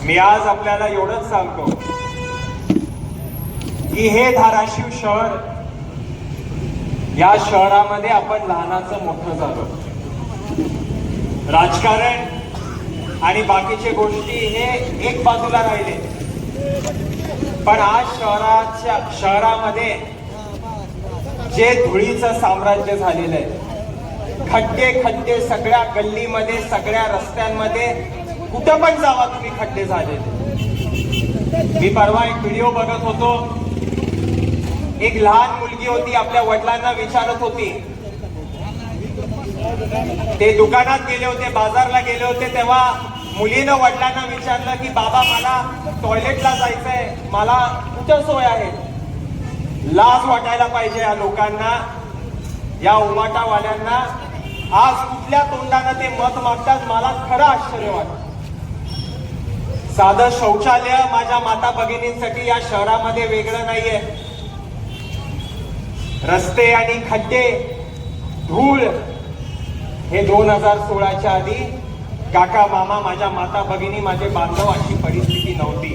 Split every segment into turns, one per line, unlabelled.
मी आज आपल्याला एवढंच सांगतो की हे धाराशिव शहर, या शहरामध्ये आपण लहानाचं मोठं झालो. राजकारण आणि बाकीचे गोष्टी हे एक बाजूला राहिले, पण आज शहरामध्ये जे धुळीचं साम्राज्य झालेलं आहे, खड्डे सगळ्या गल्लीमध्ये, सगळ्या रस्त्यांमध्ये, कुठं पण जावा तुम्ही खड्डे झालेले. मी परवा एक व्हिडिओ बघत होतो. एक लहान मुलगी होती, आपल्या वडिलांना विचारत होती. ते दुकानात गेले होते, बाजारला गेले होते, तेव्हा मुलीनं वडिलांना विचारलं की बाबा मला टॉयलेटला जायचंय, मला कुठं सोय आहे. लाज वाटायला पाहिजे या लोकांना, या उमाटावाल्यांना. आज कुठल्या तोंडानं ते मत मागतात, मला खरं आश्चर्य वाटतं. साधं शौचालय माझ्या माता भगिनींसाठी या शहरामध्ये वेगळं नाहीये. रस्ते आणि खड्डे, धूळ हे 2016च्या आधी काका मामा, माझ्या माता भगिनी, माझे बांधव अशी परिस्थिती नव्हती.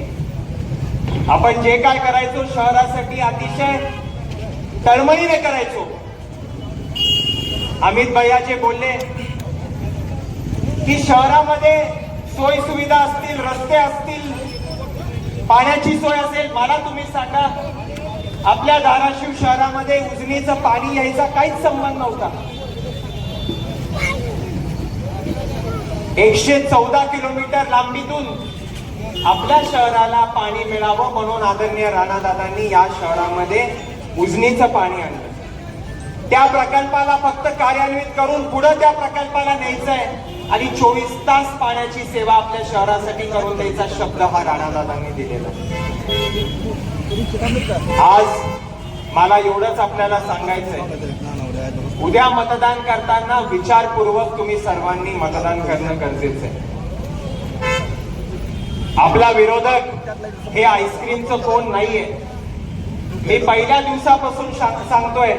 आपण जे काय करायचो शहरासाठी अतिशय तळमळीने करायचो. अमित भैयाचे बोलले की शहरामध्ये सोयी सुविधा असतील, रस्ते असतील, पाण्याची सोय असेल. मला तुम्ही सांगा, आपल्या धाराशिव शहरामध्ये उजनीचं पाणी यायचा काहीच संबंध नव्हता. 114 किलोमीटर लांबीतून आपल्या शहराला पाणी मिळावं म्हणून आदरणीय राणादादांनी या शहरामध्ये उजनीचं पाणी आणलं. त्या प्रकल्पाला फक्त कार्यान्वित करून पुढे त्या प्रकल्पाला न्यायचंय आणि 24 तास पाण्याची सेवा आपल्या शहरासाठी करून द्यायचा शब्द हा राणादादांनी दिलेला. आज मला एवढंच आपल्याला सांगायचंय, उद्या मतदान करताना विचारपूर्वक तुम्ही सर्वांनी मतदान करणं गरजेचं आहे. आपला विरोधक हे आईस्क्रीमचं कोण नाहीये. मी पहिल्या दिवसापासून सांगतोय,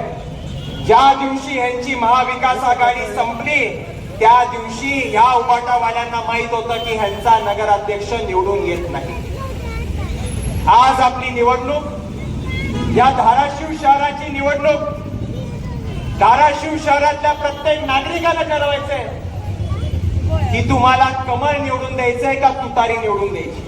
ज्या दिवशी ह्यांची महाविकास आघाडी संपली त्या दिवशी या उबाटावाल्यांना माहित होतं की ह्यांचा नगराध्यक्ष निवडून येत नाही. आज आपली निवडणूक, या धाराशिव शहराची निवडणूक, धाराशिव शहरातल्या प्रत्येक नागरिकाला ठरवायचंय की तुम्हाला कमळ निवडून द्यायचंय का तुतारी निवडून द्यायची.